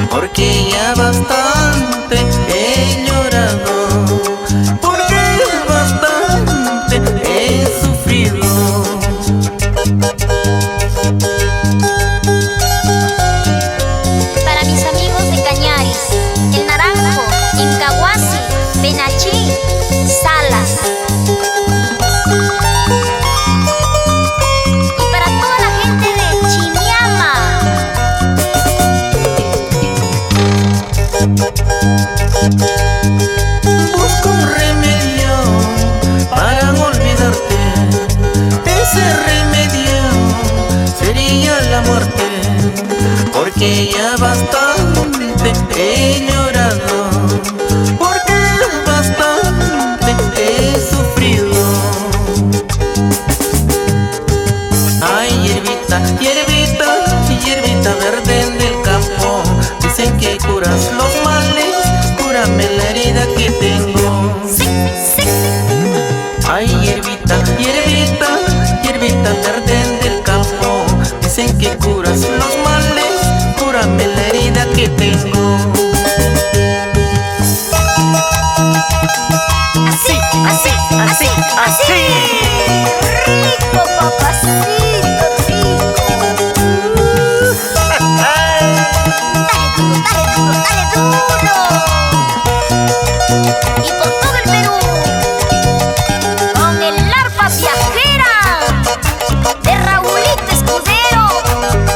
porque ya bastante he llorado, porque bastante he sufrido. Para mis amigos de Cañaris, El Naranjo, Incahuasi, Benachí, Salas. Y para toda la gente de Chimiama. Busco un remedio para olvidarte. Ese remedio sería la muerte, porque ya bastante he llorado, porque bastante he sufrido. Ay, hierbita, hierbita, hierbita verde del campo, dicen que curas los males, cúrame la herida que tengo. Ay, hierbita, hierbita, hierbita verde del campo, dicen que curas los males, cúrame la herida que tengo. Así, así, así, así. Rico, papacito, rico. Dale duro. Y por todo el Perú, con el arpa viajera de Raulito Escudero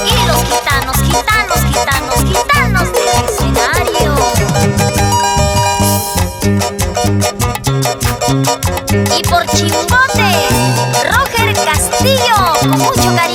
y los gitanos, gitanos, gitanos, gitanos del escenario. Y por Chimbote, Roger Castillo, con mucho cariño.